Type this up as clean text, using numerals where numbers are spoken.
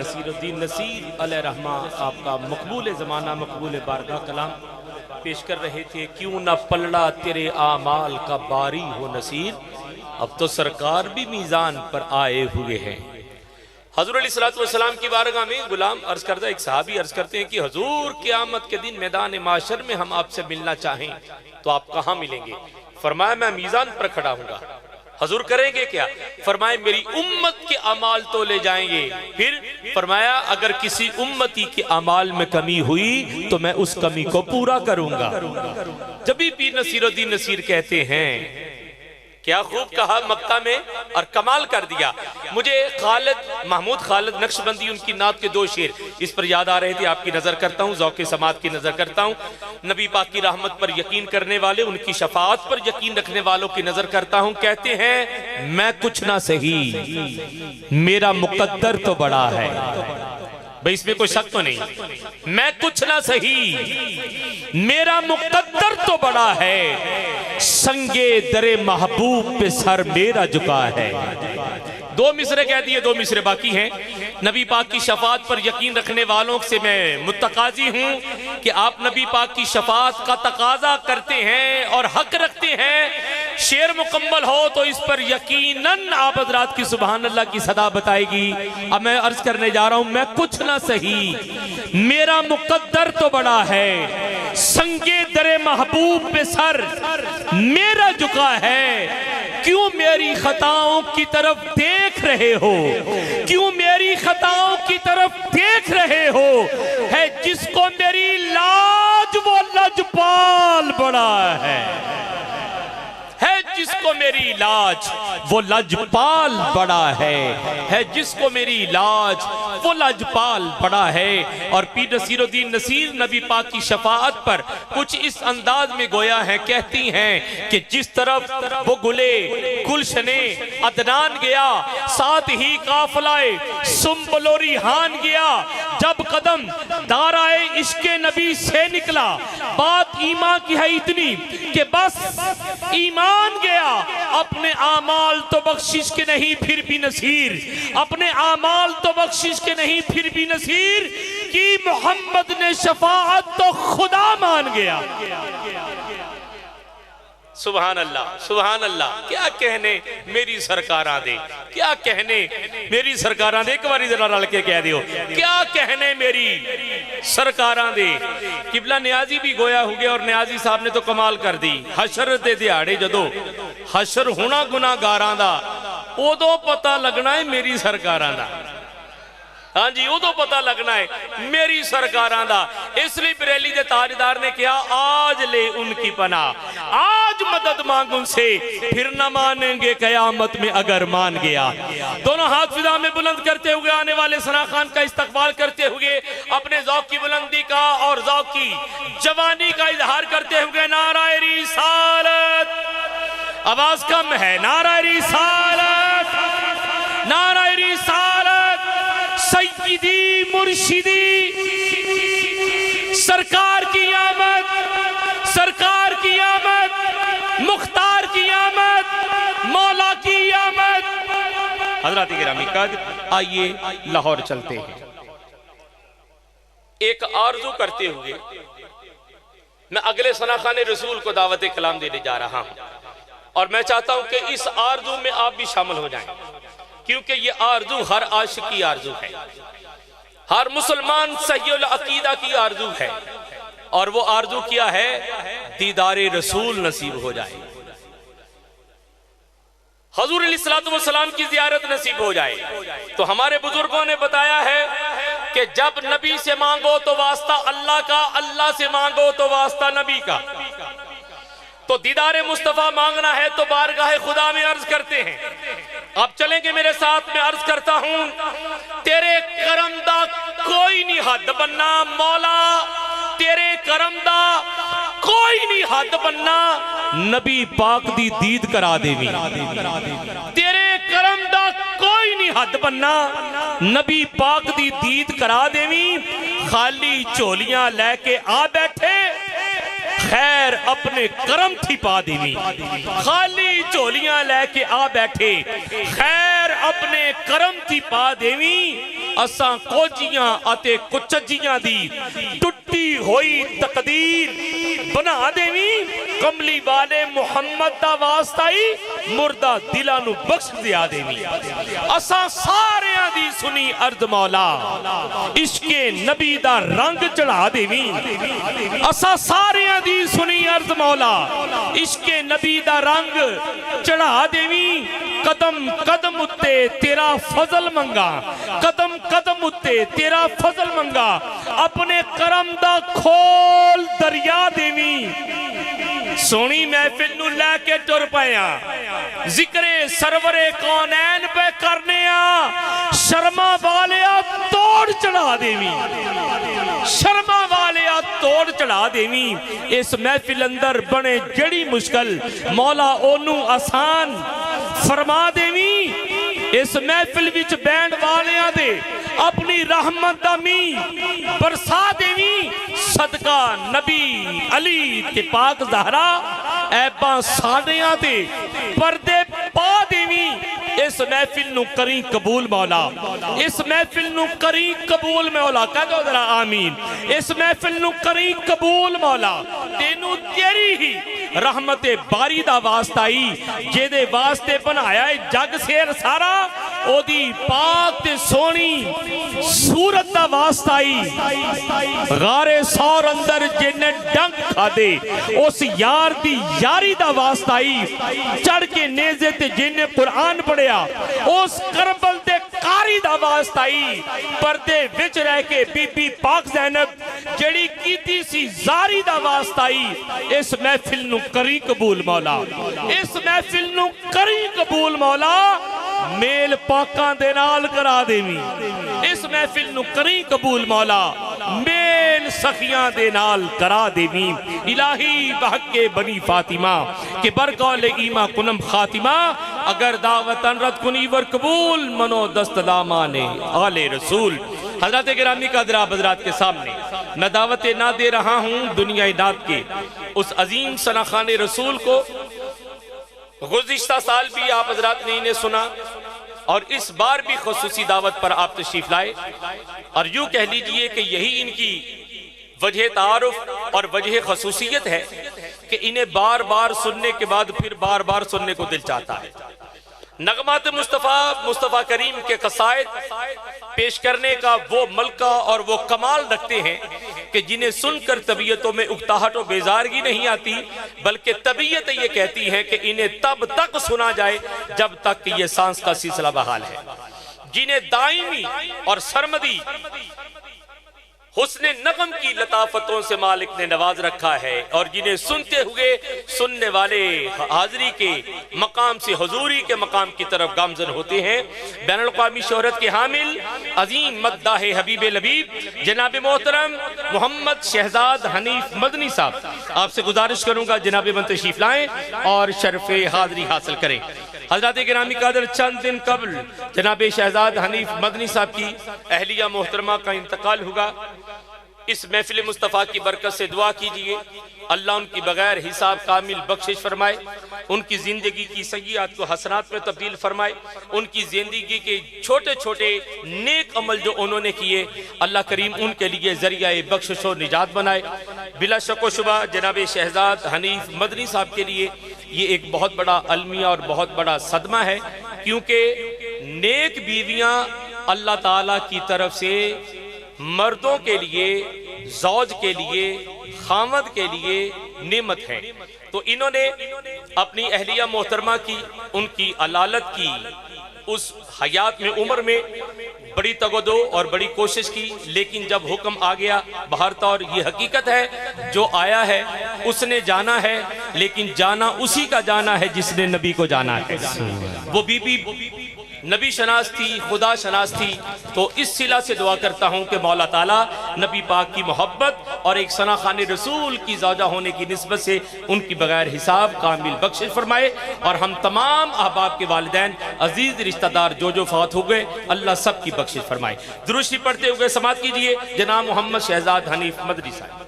नसीरुद्दीन नसीर अलैहि रहमा आपका मकबूल ज़माना मकबूल बारगाह कलाम पेश कर रहे थे। क्यों ना पलड़ा तेरे आमाल का बारी हो नसीर, अब तो सरकार भी मीज़ान पर आए हुए हैं। हजूर अलैहिस्सलातु वस्सलाम की बारगाह में गुलाम अर्ज करता, एक सहाबी अर्ज करते हैं कि हजूर क़यामत के दिन मैदान माशर में हम आपसे मिलना चाहें तो आप कहाँ मिलेंगे? फरमाया मैं मीज़ान पर खड़ा हूँगा। हजूर करेंगे क्या? फरमाए मेरी उम्मत के अमाल तो ले जाएंगे। फिर फरमाया अगर किसी उम्मती के अमाल में कमी हुई तो मैं उस कमी को पूरा करूंगा। जब भी पीर नसीरुद्दीन नसीर कहते हैं, क्या खूब कहा मक्का में और कमाल कर दिया। मुझे महमूद खालिद नक्शबंदी उनकी नात के 2 शेर इस पर याद आ रहे थे, आपकी नजर करता हूँ, ज़ौक़े समात की नजर करता हूँ। नबी पाक की रहमत पर यकीन करने वाले, उनकी शफाअत पर यकीन रखने वालों की नजर करता हूँ। कहते हैं मैं कुछ ना सही मेरा मुकद्दर तो बड़ा है। भाई इसमें कोई शक तो नहीं। मैं कुछ ना सही मेरा मुकद्दर तो बड़ा है, संगे दरे महबूब पे सर मेरा झुका है। 2 मिसरे कह दिए, 2 मिसरे बाकी हैं। नबी पाक की शफाअत पर यकीन रखने वालों से मैं मुत्तकाजी हूं कि आप नबी पाक की शफाअत का तकाजा करते हैं और हक रखते हैं। शेर मुकम्मल हो तो इस पर यकीनन आप हज़रात की सुभान अल्लाह की सदा बताएगी। अब मैं अर्ज करने जा रहा हूं, मैं कुछ ना सही मेरा मुकद्दर तो बड़ा है, संगे दरे महबूब पे सर मेरा झुका है। क्यों मेरी खताओं की तरफ देख रहे हो? क्यों मेरी खताओं की तरफ देख रहे हो? है जिसको मेरी लाज वो लजपाल बड़ा है जिसको मेरी लाज वो लजपाल बड़ा है जिसको मेरी लाज वो लजपाल बड़ा है। और पीर नसीरुद्दीन नसीर नबी पाक की शफाअत पर कुछ इस अंदाज में गोया है, कहती हैं कि जिस तरफ वो गुलशने अदनान गया, साथ ही काफिलाए सुम्बलोरी हान गया, जब कदम दाराए इश्के नबी से निकला, बात ईमान की है इतनी कि बस ईमान गया। अपने आमाल तो बख्शिश के नहीं फिर भी नसीर, अपने आमाल तो बख्शिश के नहीं फिर भी नसीर कि मोहम्मद ने शफाअत तो खुदा मान गया। सुभान अल्लाह, सुभान अल्लाह। क्या कहने मेरी सरकारां दे, क्या कहने मेरी सरकारां दे, एक बार जरा रल के कह दियो, क्या कहने मेरी सरकारां दे। किबला न्याजी भी गोया हो गया और न्याजी साहब ने तो कमाल कर दी। हशर दे दिहाड़े जदों हशर होना गुनाहगारां दा, उदों पता लगना है मेरी सरकारां दा। हाँ जी, उदों पता लगना है मेरी सरकारां दा। इसलिए बरेली के ताजदार ने कहा आज ले उनकी पनाह, आज मदद मांग उनसे, फिर न मानेंगे कयामत में अगर मान गया। दोनों हाथ फिजा में बुलंद करते हुए आने वाले सना खान का इस्तकबाल करते हुए अपने ज़ौक़ की बुलंदी का और ज़ौक़ की जवानी का इजहार करते हुए नाराए रिसालत, आवाज कम है, नाराए रिसालत, नाराए रिसालत, सय्यदी मुर्शिदी सरकार की आमद, सरकार की आमद, मुख्तार की आमद, मौला की आमद। हज़रात गिरामी कद आइए लाहौर चलते हैं। एक आरज़ू करते हुए मैं अगले सना खाने रसूल को दावत कलाम देने जा रहा हूं और मैं चाहता हूं कि इस आरज़ू में आप भी शामिल हो जाएं, क्योंकि ये आरज़ू हर आशिक की आरज़ू है, हर मुसलमान सहीउल अकीदा की आरज़ू है। और वो आरज़ू क्या है? दीदारे रसूल नसीब हो जाए, हजूर अलैहिस्सलातु वस्सलाम की ज़ियारत नसीब हो जाए। तो हमारे बुजुर्गों ने बताया है कि जब नबी से मांगो तो वास्ता अल्लाह का, अल्लाह से मांगो तो वास्ता नबी का। तो दीदारे मुस्तफा मांगना है तो बारगाह खुदा में अर्ज करते हैं। आप चलेंगे मेरे साथ, में अर्ज करता हूं, तेरे करम दा कोई नहीं हद बनना मौला, तेरे करम दा कोई नहीं हद बनना, नबी पाक दी दीद करा देवी। तेरे करम दा कोई नहीं हद बनना, नबी पाक दी दीद करा देवी। खाली झोलियां लेके आ बैठे, खैर अपने करम थी पा देवी। खाली झोलियां लेके आ बैठे, खैर अपने करम थी पा देवी। असां कोजियां अते कुचजियां दी टुटी हुई तकदीर बना देवी कमली वाले मुहम्मद दा वास्ता ही मुर्दा दिलां नू बख्श दिया देवी असां सारियां दी सुनी अर्ज मौला इश्के नबी दा रंग चढ़ा देवी असां सारियां दी सुनी अर्ज मौला इश्के नबी दा रंग चढ़ा देवी कदम कदम उत्ते तेरा फजल मंगा कदम कदम उत्ते तेरा फजल मंगा अपने करम दा खोल दरिया देवी सोनी महफिल नू लैके टुर पाया जिक्रे सरवरे कौनैन पे करने शर्मा वाले तोड़ चढ़ा देवी शर्मा वाले तोड़ चढ़ा देवी इस महफिल अंदर बने जड़ी मुश्किल मौला ओनू आसान फरमा देवी इस महफिल विच बैंड वालियां दे अपनी रहमत दा मींह बरसा देवी सदका नबी अली ते पाक ज़हरा ऐबा साडियां दे पर्दे पा देवी इस महफिल नू करी कबूल मौला इस महफिल नू करी कबूल मौला कह दो जरा आमीन इस महफिल नू करी कबूल मौला तेनू तेरी ही रहमत बारी दा वास्ता ही जेदे वास्ते बनाया है जग शेर सारा ओदी पाक ते सोनी सूरत दा वास्ता ही गारे सौर अंदर जिन्ने डंक खादे उस यार दी यारी दा वास्ता ही चढ़ के नेज़े ते जिन्ने कुरान पढ़िया उस करबल दे कारी दा वास्ता ही पर्दे विच रह के बीबी पाक ज़ैनब जड़ी कीती सी जारी दा वास्ता ही इस महफिल नू करी कबूल मौला इस महफिल नू करी कबूल मौला मेल पाकां दे नाल करा देवी इस महफिल नू करी कबूल मौला मेल सखियां दे नाल करा देवी इलाही बहके बनी फातिमा के बरकौल ईमा कुनम खातिमा अगर दावत अनरत कुनीवर कबूल मनो दस्तलामा ने आले रसूल हजरत गिरामी का दरा बदरात के सामने न दावत ना दे रहा हूँ दुनिया नात के उस अजीम सनाखाने रसूल को गुज़िश्ता साल भी आप हजरात ने इन्हें सुना और इस बार भी खुसूसी दावत पर आप तशरीफ लाए और यूं कह लीजिए कि यही इनकी वजह तारुफ और वजह खसूसियत है कि इन्हें बार बार सुनने के बाद फिर बार बार सुनने को दिल चाहता है। नगमात मुस्तफ़ा करीम के कसायद पेश करने का वो मलका और वो कमाल रखते हैं कि जिन्हें सुनकर तबीयतों में उकताहट और बेजारगी नहीं आती बल्कि तबीयत ये कहती है कि इन्हें तब तक सुना जाए जब तक कि ये सांस का सिलसिला बहाल है। जिन्हें दायमी और सरमदी हुस्ने नगम की लताफतों से मालिक ने नवाज रखा है और जिन्हें सुनते हुए सुनने वाले हाजिरी के मकाम से हुजूरी के मकाम की तरफ गामजन होते हैं। बैनुल अक़वामी शोहरत के हामिल अजीम मद्दाह हबीब लबीब जनाब मोहतरम मोहम्मद शहजाद हनीफ मदनी साहब आपसे गुजारिश करूंगा जनाब मन तशरीफ लाएं और शर्फ हाजिरी हासिल करें। हजरत गिरामी कादर चंद दिन कबल जनाब शहजाद हनीफ मदनी साहब की अहलिया मोहतरमा का इंतकाल हुआ। इस महफिल मुस्तफ़ा की बरकत से दुआ कीजिए अल्लाह उनकी बगैर हिसाब कामिल बख्शिश फरमाए, उनकी ज़िंदगी की सय्यात को हसनात में तब्दील फरमाए, उनकी ज़िंदगी के छोटे छोटे नेक अमल जो उन्होंने किए अल्लाह करीम उनके लिए ज़रिया बख्शिश और निजात बनाए। बिला शक व शुबा जनाब शहजाद हनीफ मदनी साहब के लिए ये एक बहुत बड़ा अलमिया और बहुत बड़ा सदमा है, क्योंकि नेक बीवियाँ अल्लाह ताला की तरफ से मर्दों के लिए ज़ौज के लिए खामद के लिए नेमत है। तो इन्होंने अपनी अहलिया मोहतरमा की उनकी अलालत की उस हयात में उम्र में बड़ी तगदो और बड़ी कोशिश की, लेकिन जब हुक्म आ गया बहरता और ये हकीकत है जो आया है उसने जाना है, लेकिन जाना उसी का जाना है जिसने नबी को जाना है। वो बीबी नबी शनास थी, खुदा शनास थी। तो इस सिला से दुआ करता हूँ कि मौला ताला नबी पाक की मोहब्बत और एक सना खाने रसूल की ज़ौजा होने की निस्बत से उनकी बगैर हिसाब कामिल बख्शिश फरमाए और हम तमाम अहबाब के वालिदैन अजीज़ रिश्तेदार जो फौत हो गए अल्लाह सब की बख्शिश फरमाए। दुरूद शरीफ पढ़ते हुए समाअत कीजिए जनाब मोहम्मद शहजाद हनीफ मदनी साहब।